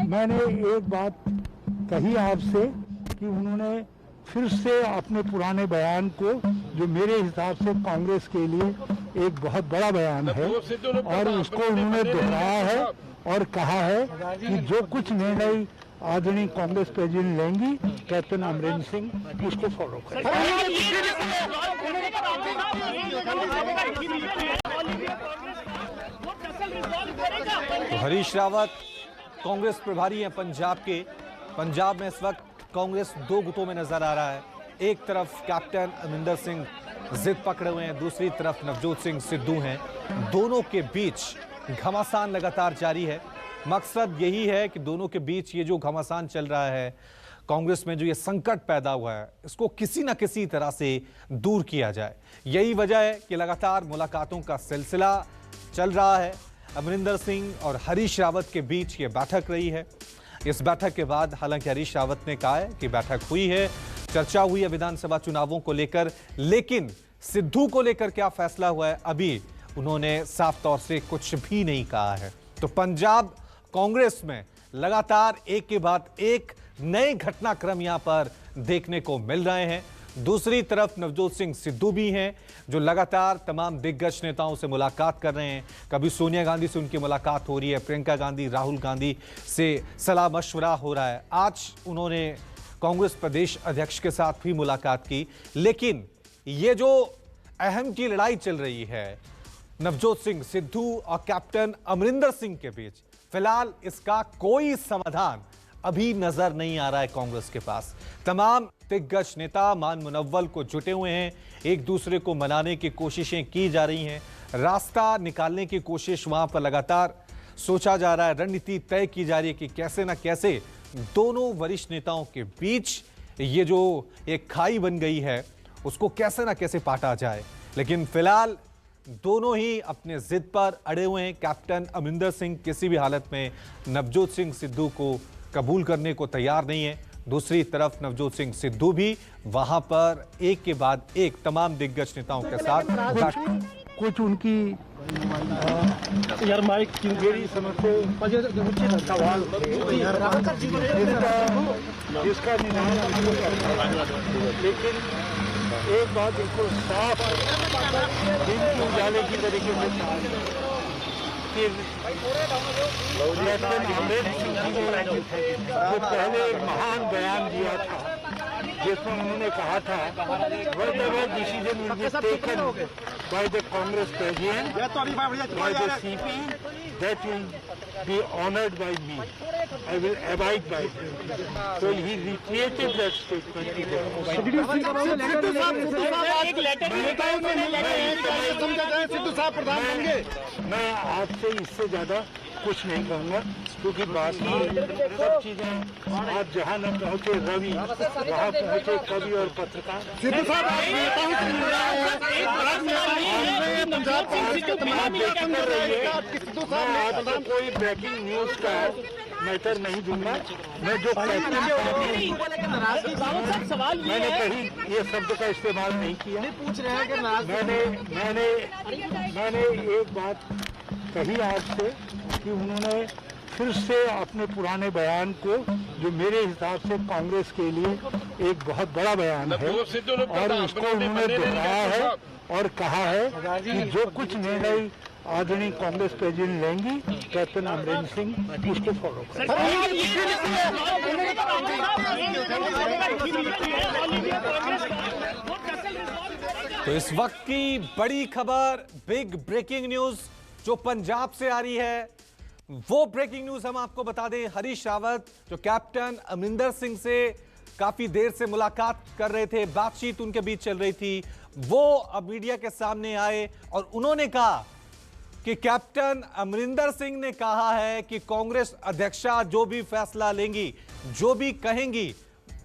मैंने एक बात कही आपसे कि उन्होंने फिर से अपने पुराने बयान को, जो मेरे हिसाब से कांग्रेस के लिए एक बहुत बड़ा बयान है, और उसको उन्होंने दोहराया है और कहा है कि जो कुछ निर्णय आदरणीय कांग्रेस प्रेसिडेंट लेंगी, कैप्टन अमरिंदर सिंह उसको फॉलो करेंगे। तो हरीश रावत कांग्रेस प्रभारी हैं पंजाब के। पंजाब में इस वक्त कांग्रेस दो गुटों में नजर आ रहा है। एक तरफ कैप्टन अमरिंदर सिंह जिद पकड़े हुए हैं, दूसरी तरफ नवजोत सिंह सिद्धू हैं। दोनों के बीच घमासान लगातार जारी है। मकसद यही है कि दोनों के बीच ये जो घमासान चल रहा है, कांग्रेस में जो ये संकट पैदा हुआ है, इसको किसी न किसी तरह से दूर किया जाए। यही वजह है कि लगातार मुलाकातों का सिलसिला चल रहा है। अमरिंदर सिंह और हरीश रावत के बीच ये बैठक रही है। इस बैठक के बाद हालांकि हरीश रावत ने कहा है कि बैठक हुई है, चर्चा हुई है विधानसभा चुनावों को लेकर, लेकिन सिद्धू को लेकर क्या फैसला हुआ है अभी उन्होंने साफ तौर से कुछ भी नहीं कहा है। तो पंजाब कांग्रेस में लगातार एक के बाद एक नए घटनाक्रम यहां पर देखने को मिल रहे हैं। दूसरी तरफ नवजोत सिंह सिद्धू भी हैं, जो लगातार तमाम दिग्गज नेताओं से मुलाकात कर रहे हैं। कभी सोनिया गांधी से उनकी मुलाकात हो रही है, प्रियंका गांधी, राहुल गांधी से सलाह मशवरा हो रहा है। आज उन्होंने कांग्रेस प्रदेश अध्यक्ष के साथ भी मुलाकात की। लेकिन ये जो अहम की लड़ाई चल रही है नवजोत सिंह सिद्धू और कैप्टन अमरिंदर सिंह के बीच, फिलहाल इसका कोई समाधान अभी नजर नहीं आ रहा है कांग्रेस के पास। तमाम दिग्गज नेता मान मुनव्वल को जुटे हुए हैं, एक दूसरे को मनाने की कोशिशें की जा रही हैं, रास्ता निकालने की कोशिश वहां पर लगातार सोचा जा रहा है, रणनीति तय की जा रही है कि कैसे ना कैसे दोनों वरिष्ठ नेताओं के बीच ये जो एक खाई बन गई है उसको कैसे ना कैसे पाटा जाए। लेकिन फिलहाल दोनों ही अपने जिद पर अड़े हुए हैं। कैप्टन अमरिंदर सिंह किसी भी हालत में नवजोत सिंह सिद्धू को कबूल करने को तैयार नहीं है। दूसरी तरफ नवजोत सिंह सिद्धू भी वहां पर एक के बाद एक तमाम दिग्गज नेताओं के साथ कुछ उनकी यार माइक मेरी समझ से सवाल जिसका लेकिन एक बात बिल्कुल साफ दिन के उजाले की तरीके से कैप्टन अमरिंदर सिंह जी ने जो पहले एक महान बयान दिया था, जिसमें उन्होंने कहा था whatever decision will be taken by the Congress President, by the CP, that will be honored by me. I will abide by it. So he recreated that statement. मैं आपसे इससे ज्यादा कुछ नहीं कहूँगा, क्योंकि बाकी सब चीजें आज जहाँ न पहुँचे रवि, वहाँ पहुँचे कवि और पत्रकार। आपको कोई ब्रेकिंग न्यूज का मैटर नहीं दूंगा। मैं जो मैंने कहीं ये शब्द का इस्तेमाल नहीं किया। मैंने एक बात कही आपसे कि उन्होंने फिर से अपने पुराने बयान को, जो मेरे हिसाब से कांग्रेस के लिए एक बहुत बड़ा बयान है, और उसको उन्होंने दोहराया है और कहा है कि जो कुछ निर्णय आदरणीय कांग्रेस प्रेसिडेंट लेंगी, कैप्टन अमरिंदर सिंह उसको फॉलो करेंगे। तो इस वक्त की बड़ी खबर, बिग ब्रेकिंग न्यूज जो पंजाब से आ रही है, वो ब्रेकिंग न्यूज हम आपको बता दें। हरीश रावत जो कैप्टन अमरिंदर सिंह से काफी देर से मुलाकात कर रहे थे, बातचीत उनके बीच चल रही थी, वो अब मीडिया के सामने आए और उन्होंने कहा कि कैप्टन अमरिंदर सिंह ने कहा है कि कांग्रेस अध्यक्षा जो भी फैसला लेंगी, जो भी कहेंगी,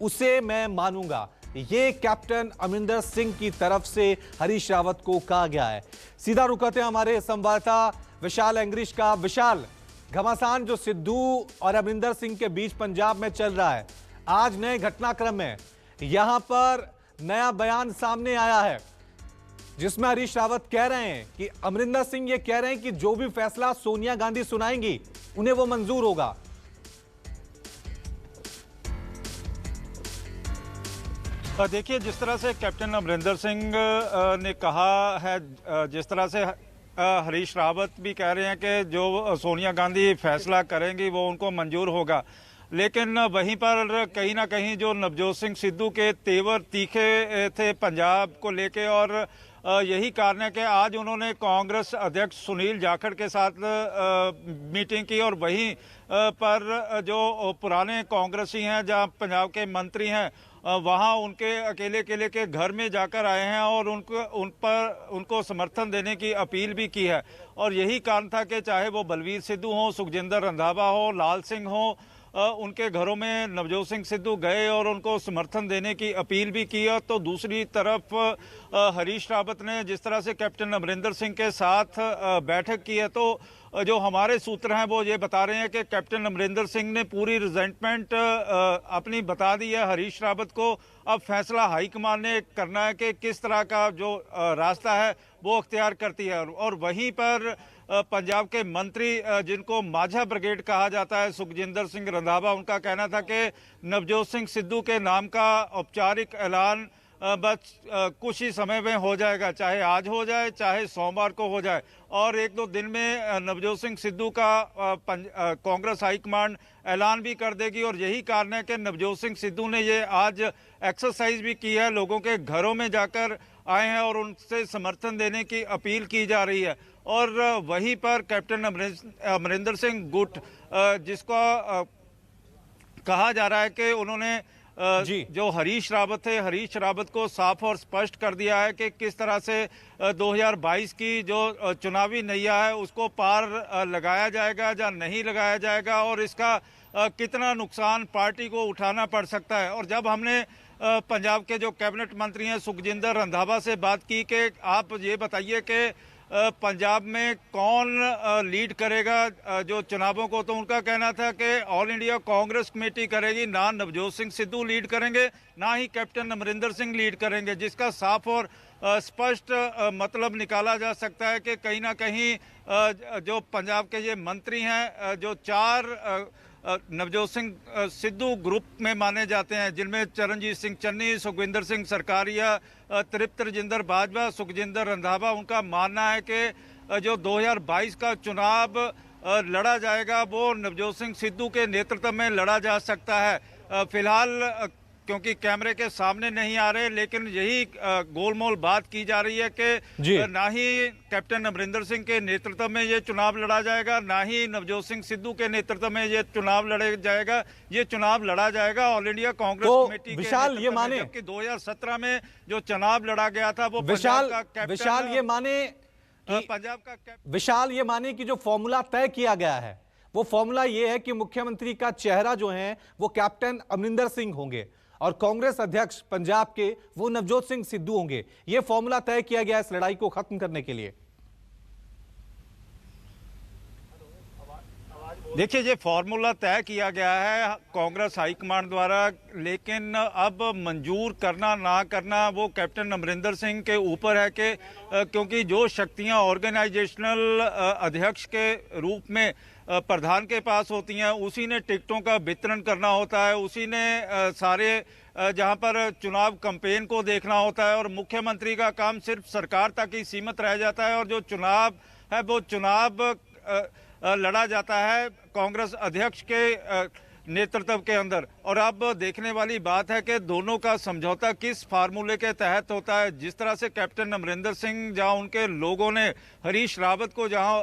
उसे मैं मानूंगा। ये कैप्टन अमरिंदर सिंह की तरफ से हरीश रावत को कहा गया है। सीधा रुकते हैं हमारे संवाददाता विशाल एंग्रिश का। विशाल, घमासान जो सिद्धू और अमरिंदर सिंह के बीच पंजाब में चल रहा है, आज नए घटनाक्रम में यहां पर नया बयान सामने आया है, जिसमें हरीश रावत कह रहे हैं कि अमरिंदर सिंह ये कह रहे हैं कि जो भी फैसला सोनिया गांधी सुनाएंगी उन्हें वो मंजूर होगा। देखिए, जिस तरह से कैप्टन अमरिंदर सिंह ने कहा है, जिस तरह से हरीश रावत भी कह रहे हैं कि जो सोनिया गांधी फैसला करेंगी वो उनको मंजूर होगा, लेकिन वहीं पर कहीं ना कहीं जो नवजोत सिंह सिद्धू के तेवर तीखे थे पंजाब को लेके, और यही कारण है कि आज उन्होंने कांग्रेस अध्यक्ष सुनील जाखड़ के साथ मीटिंग की, और वहीं पर जो पुराने कांग्रेसी हैं, जहां पंजाब के मंत्री हैं, वहां उनके अकेले के घर में जाकर आए हैं और उनको समर्थन देने की अपील भी की है। और यही कारण था कि चाहे वो बलवीर सिद्धू हो, सुखजिंदर रंधावा हो, लाल सिंह हो, उनके घरों में नवजोत सिंह सिद्धू गए और उनको समर्थन देने की अपील भी की। तो दूसरी तरफ हरीश रावत ने जिस तरह से कैप्टन अमरिंदर सिंह के साथ बैठक की है, तो जो हमारे सूत्र हैं वो ये बता रहे हैं कि कैप्टन अमरिंदर सिंह ने पूरी रिजेंटमेंट अपनी बता दी है हरीश रावत को। अब फैसला हाईकमान ने करना है कि किस तरह का जो रास्ता है वो अख्तियार करती है। और वहीं पर पंजाब के मंत्री जिनको माझा ब्रिगेड कहा जाता है, सुखजिंदर सिंह रंधावा, उनका कहना था कि नवजोत सिंह सिद्धू के नाम का औपचारिक ऐलान बस कुछ ही समय में हो जाएगा, चाहे आज हो जाए चाहे सोमवार को हो जाए, और एक दो दिन में नवजोत सिंह सिद्धू का कांग्रेस हाईकमांड ऐलान भी कर देगी। और यही कारण है कि नवजोत सिंह सिद्धू ने ये आज एक्सरसाइज भी की है, लोगों के घरों में जाकर आए हैं और उनसे समर्थन देने की अपील की जा रही है। और वहीं पर कैप्टन अमरिंदर सिंह गुट, जिसको कहा जा रहा है कि उन्होंने जो हरीश रावत थे, हरीश रावत को साफ और स्पष्ट कर दिया है कि किस तरह से 2022 की जो चुनावी नैया है उसको पार लगाया जाएगा या नहीं लगाया जाएगा, और इसका कितना नुकसान पार्टी को उठाना पड़ सकता है। और जब हमने पंजाब के जो कैबिनेट मंत्री हैं सुखजिंदर रंधावा से बात की कि आप ये बताइए कि पंजाब में कौन लीड करेगा जो चुनावों को, तो उनका कहना था कि ऑल इंडिया कांग्रेस कमेटी करेगी, ना नवजोत सिंह सिद्धू लीड करेंगे ना ही कैप्टन अमरिंदर सिंह लीड करेंगे, जिसका साफ और स्पष्ट मतलब निकाला जा सकता है कि कहीं ना कहीं जो पंजाब के ये मंत्री हैं, जो चार नवजोत सिंह सिद्धू ग्रुप में माने जाते हैं, जिनमें चरणजीत सिंह चन्नी, सुखविंदर सिंह सरकारिया, तृप्त रजिंदर बाजवा, सुखजिंदर रंधावा, उनका मानना है कि जो 2022 का चुनाव लड़ा जाएगा वो नवजोत सिंह सिद्धू के नेतृत्व में लड़ा जा सकता है। फिलहाल क्योंकि कैमरे के सामने नहीं आ रहे, लेकिन यही गोलमोल बात की जा रही है कि ना ही कैप्टन अमरिंदर सिंह के नेतृत्व में ये चुनाव लड़ा जाएगा, ना ही नवजोत सिंह सिद्धू के नेतृत्व में ये चुनाव लड़ा जाएगा। ये चुनाव लड़ा जाएगा ऑल इंडिया कांग्रेस कमेटी के विशाल ये माने, जबकि 2017 में जो चुनाव लड़ा गया था वो विशाल ये माने पंजाब का विशाल ये माने कि जो फॉर्मूला तय किया गया है वो फॉर्मूला ये है कि मुख्यमंत्री का चेहरा जो है वो कैप्टन अमरिंदर सिंह होंगे और कांग्रेस अध्यक्ष पंजाब के वो नवजोत सिंह सिद्धू होंगे। यह फॉर्मूला तय किया गया इस लड़ाई को खत्म करने के लिए। देखिए, ये फॉर्मूला तय किया गया है कांग्रेस हाईकमांड द्वारा, लेकिन अब मंजूर करना ना करना वो कैप्टन अमरिंदर सिंह के ऊपर है कि क्योंकि जो शक्तियां ऑर्गेनाइजेशनल अध्यक्ष के रूप में प्रधान के पास होती हैं, उसी ने टिकटों का वितरण करना होता है, उसी ने सारे जहां पर चुनाव कैंपेन को देखना होता है, और मुख्यमंत्री का काम सिर्फ सरकार तक ही सीमित रह जाता है, और जो चुनाव है वो चुनाव लड़ा जाता है कांग्रेस अध्यक्ष के नेतृत्व के अंदर। और अब देखने वाली बात है कि दोनों का समझौता किस फार्मूले के तहत होता है। जिस तरह से कैप्टन अमरिंदर सिंह, जहां उनके लोगों ने हरीश रावत को जहां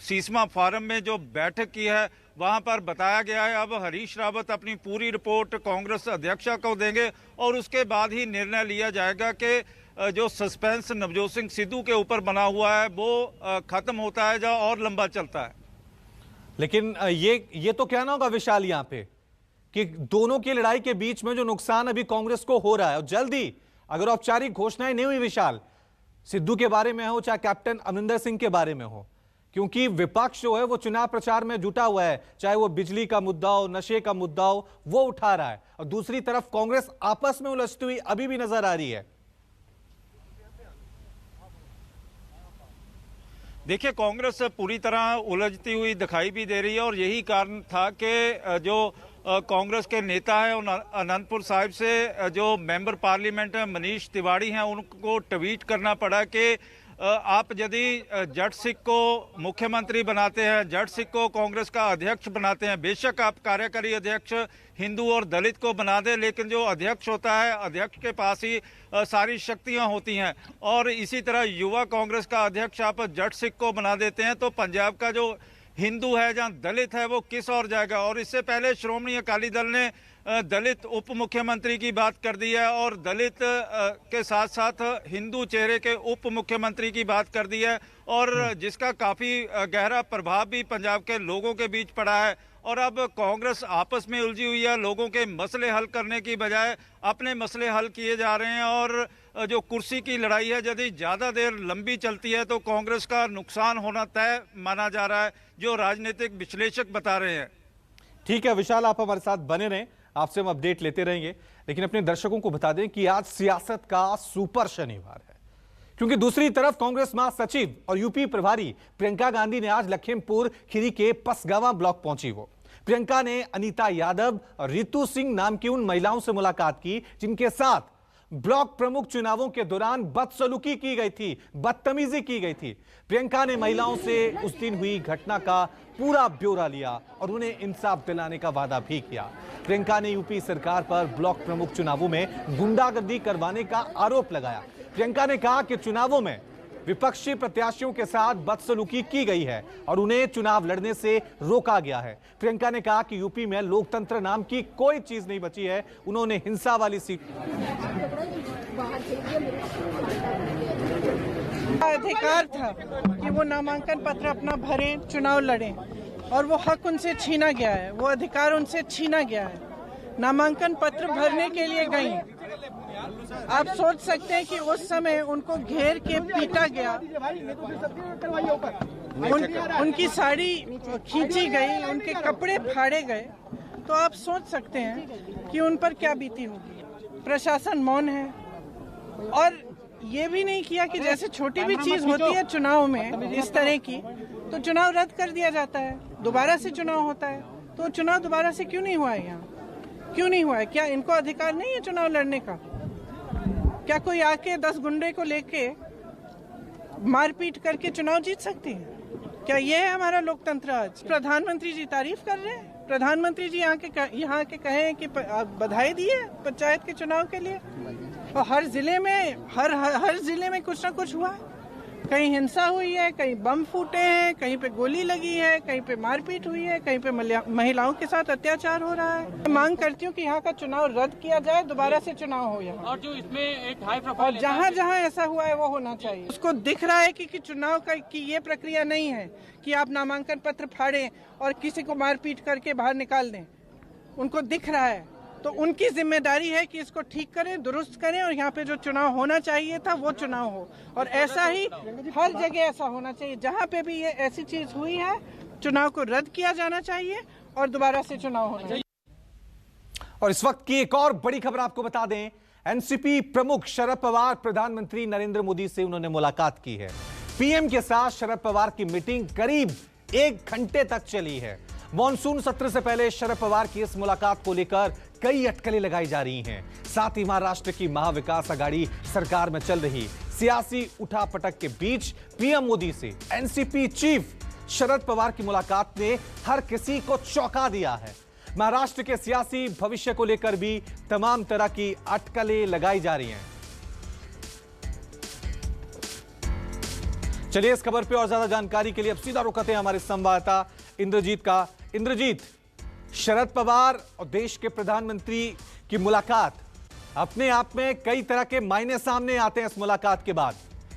सीसमा फार्म में जो बैठक की है वहां पर बताया गया है, अब हरीश रावत अपनी पूरी रिपोर्ट कांग्रेस अध्यक्ष को देंगे और उसके बाद ही निर्णय लिया जाएगा कि जो सस्पेंस नवजोत सिंह सिद्धू के ऊपर बना हुआ है वो खत्म होता है या और लंबा चलता है। लेकिन ये तो कहना होगा विशाल यहां पे कि दोनों की लड़ाई के बीच में जो नुकसान अभी कांग्रेस को हो रहा है, और जल्दी अगर औपचारिक घोषणाएं नहीं हुई विशाल, सिद्धू के बारे में हो चाहे कैप्टन अमरिंदर सिंह के बारे में हो, क्योंकि विपक्ष जो है वो चुनाव प्रचार में जुटा हुआ है, चाहे वो बिजली का मुद्दा हो, नशे का मुद्दा हो, वो उठा रहा है, और दूसरी तरफ कांग्रेस आपस में उलझती हुई अभी भी नजर आ रही है। देखिए, कांग्रेस पूरी तरह उलझती हुई दिखाई भी दे रही है, और यही कारण था कि जो कांग्रेस के नेता हैं उन अनंतपुर साहिब से जो मेंबर पार्लियामेंट है मनीष तिवारी हैं, उनको ट्वीट करना पड़ा कि आप यदि जट सिंह को मुख्यमंत्री बनाते हैं, जट सिंह को कांग्रेस का अध्यक्ष बनाते हैं, बेशक आप कार्यकारी अध्यक्ष हिंदू और दलित को बना दें, लेकिन जो अध्यक्ष होता है अध्यक्ष के पास ही सारी शक्तियां होती हैं। और इसी तरह युवा कांग्रेस का अध्यक्ष आप जट सिंह को बना देते हैं तो पंजाब का जो हिंदू है जहां दलित है वो किस ओर जाएगा। और इससे पहले श्रोमणी अकाली दल ने दलित उप मुख्यमंत्री की बात कर दी है और दलित के साथ साथ हिंदू चेहरे के उप मुख्यमंत्री की बात कर दी है, और जिसका काफी गहरा प्रभाव भी पंजाब के लोगों के बीच पड़ा है। और अब कांग्रेस आपस में उलझी हुई है, लोगों के मसले हल करने की बजाय अपने मसले हल किए जा रहे हैं। और जो कुर्सी की लड़ाई है यदि ज़्यादा देर लंबी चलती है तो कांग्रेस का नुकसान होना तय माना जा रहा है, जो राजनीतिक विश्लेषक बता रहे हैं। ठीक है विशाल, आप हमारे साथ बने रहें, आपसे हम अपडेट लेते रहेंगे। लेकिन अपने दर्शकों को बता दें कि आज सियासत का सुपर शनिवार है, क्योंकि दूसरी तरफ कांग्रेस महासचिव और यूपी प्रभारी प्रियंका गांधी ने आज लखीमपुर खीरी के पसगावा ब्लॉक पहुंची। वो प्रियंका ने अनीता यादव और रितु सिंह नाम की उन महिलाओं से मुलाकात की जिनके साथ ब्लॉक प्रमुख चुनावों के दौरान बदसलूकी की गई थी, बदतमीजी की गई थी। प्रियंका ने महिलाओं से उस दिन हुई घटना का पूरा ब्यौरा लिया और उन्हें इंसाफ दिलाने का वादा भी किया। प्रियंका ने यूपी सरकार पर ब्लॉक प्रमुख चुनावों में गुंडागर्दी करवाने का आरोप लगाया। प्रियंका ने कहा कि चुनावों में विपक्षी प्रत्याशियों के साथ बदसलूकी की गई है और उन्हें चुनाव लड़ने से रोका गया है। प्रियंका ने कहा कि यूपी में लोकतंत्र नाम की कोई चीज नहीं बची है। उन्होंने हिंसा वाली सीट अधिकार था कि वो नामांकन पत्र अपना भरें, चुनाव लड़ें, और वो हक उनसे छीना गया है, वो अधिकार उनसे छीना गया है। नामांकन पत्र भरने के लिए गई, आप सोच सकते हैं कि उस समय उनको घेर के पीटा गया, उनकी साड़ी खींची गई, उनके कपड़े फाड़े गए, तो आप सोच सकते हैं कि उन पर क्या बीती होगी। प्रशासन मौन है और ये भी नहीं किया कि जैसे छोटी भी चीज होती है चुनाव में इस तरह की, तो चुनाव रद्द कर दिया जाता है, दोबारा से चुनाव होता है। तो चुनाव दोबारा से क्यों नहीं हुआ है? यहाँ क्यों नहीं हुआ है? क्या इनको अधिकार नहीं है चुनाव लड़ने का? क्या कोई आके 10 गुंडे को लेके मारपीट करके चुनाव जीत सकते हैं? क्या ये है हमारा लोकतंत्र? आज प्रधानमंत्री जी तारीफ कर रहे हैं, प्रधानमंत्री जी यहाँ के कहे कि बधाई दी है पंचायत के चुनाव के लिए, और हर जिले में कुछ ना कुछ हुआ है। कहीं हिंसा हुई है, कहीं बम फूटे हैं, कहीं पे गोली लगी है, कहीं पे मारपीट हुई है, कहीं पे महिलाओं के साथ अत्याचार हो रहा है। मैं मांग करती हूँ कि यहाँ का चुनाव रद्द किया जाए, दोबारा से चुनाव हो यहाँ। और जो इसमें एक हाई प्रोफाइल, जहाँ जहाँ ऐसा हुआ है वो होना चाहिए। उसको दिख रहा है कि चुनाव की ये प्रक्रिया नहीं है कि आप नामांकन पत्र फाड़ें और किसी को मारपीट करके बाहर निकाल दें। उनको दिख रहा है, तो उनकी जिम्मेदारी है कि इसको ठीक करें, दुरुस्त करें, और यहाँ पे जो चुनाव होना चाहिए था वो चुनाव हो। और ऐसा ही हर जगह ऐसा होना चाहिए, जहाँ पे भी ये ऐसी चीज हुई है चुनाव को रद्द किया जाना चाहिए और दोबारा से चुनाव होना चाहिए। और इस वक्त की एक और बड़ी खबर आपको बता दें, एनसीपी प्रमुख शरद पवार प्रधानमंत्री नरेंद्र मोदी से उन्होंने मुलाकात की है। पीएम के साथ शरद पवार की मीटिंग करीब 1 घंटे तक चली है। मॉनसून सत्र से पहले शरद पवार की इस मुलाकात को लेकर कई अटकलें लगाई जा रही हैं। साथ ही महाराष्ट्र की महाविकास आघाड़ी सरकार में चल रही सियासी उठापटक के बीच पीएम मोदी से एनसीपी चीफ शरद पवार की मुलाकात ने हर किसी को चौंका दिया है। महाराष्ट्र के सियासी भविष्य को लेकर भी तमाम तरह की अटकलें लगाई जा रही हैं। चलिए इस खबर पे और ज्यादा जानकारी के लिए अब सीधा रुकते हैं हमारे संवाददाता इंद्रजीत का। इंद्रजीत, शरद पवार और देश के प्रधानमंत्री की मुलाकात, अपने आप में कई तरह के मायने सामने आते हैं। इस मुलाकात के बाद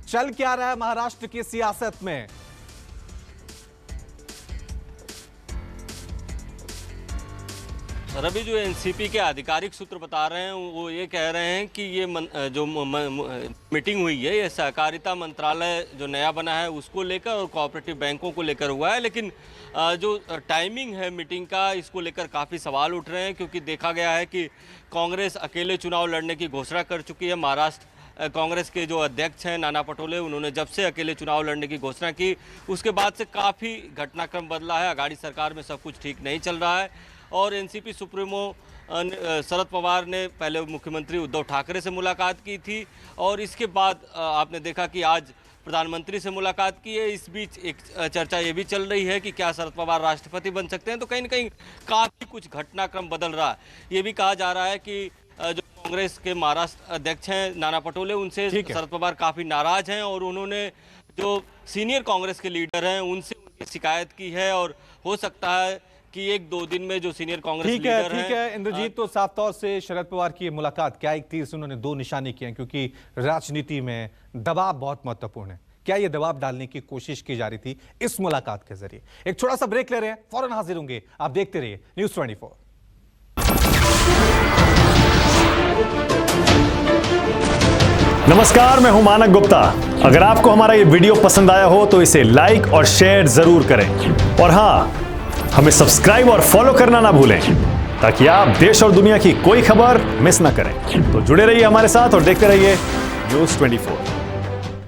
चल क्या रहा है महाराष्ट्र की सियासत में? रवि, जो एनसीपी के आधिकारिक सूत्र बता रहे हैं वो ये कह रहे हैं कि ये मीटिंग हुई है, ये सहकारिता मंत्रालय जो नया बना है उसको लेकर और कोऑपरेटिव बैंकों को लेकर हुआ है। लेकिन जो टाइमिंग है मीटिंग का, इसको लेकर काफ़ी सवाल उठ रहे हैं, क्योंकि देखा गया है कि कांग्रेस अकेले चुनाव लड़ने की घोषणा कर चुकी है। महाराष्ट्र कांग्रेस के जो अध्यक्ष हैं नाना पटोले, उन्होंने जब से अकेले चुनाव लड़ने की घोषणा की उसके बाद से काफ़ी घटनाक्रम बदला है। अघाड़ी सरकार में सब कुछ ठीक नहीं चल रहा है। और एनसीपी सुप्रीमो शरद पवार ने पहले मुख्यमंत्री उद्धव ठाकरे से मुलाकात की थी और इसके बाद आपने देखा कि आज प्रधानमंत्री से मुलाकात की है। इस बीच एक चर्चा ये भी चल रही है कि क्या शरद पवार राष्ट्रपति बन सकते हैं। तो कहीं ना कहीं काफ़ी कुछ घटनाक्रम बदल रहा है। ये भी कहा जा रहा है कि जो कांग्रेस के महाराष्ट्र अध्यक्ष हैं नाना पटोले, उनसे शरद पवार काफ़ी नाराज हैं और उन्होंने जो सीनियर कांग्रेस के लीडर हैं उनसे उनकी शिकायत की है और हो सकता है कि 1-2 दिन में जो सीनियर कांग्रेस लीडर हैं। ठीक है इंद्रजीत, तो साफ तौर से शरद पवार की मुलाकात क्या एक तीर से उन्होंने 2 निशाने किए हैं, क्योंकि राजनीति में दबाव बहुत महत्वपूर्ण है। क्या ये दबाव डालने की कोशिश की जा रही थी इस मुलाकात के जरिए? एक छोटा सा ब्रेक ले रहे हैं, फौरन हाजिर होंगे। आप देखते रहिए न्यूज़ 24। नमस्कार, मैं हूं मानक गुप्ता। अगर आपको हमारा ये वीडियो पसंद आया हो तो इसे लाइक और शेयर जरूर करें और हां, हमें सब्सक्राइब और फॉलो करना ना भूलें ताकि आप देश और दुनिया की कोई खबर मिस ना करें। तो जुड़े रहिए हमारे साथ और देखते रहिए न्यूज़ 24।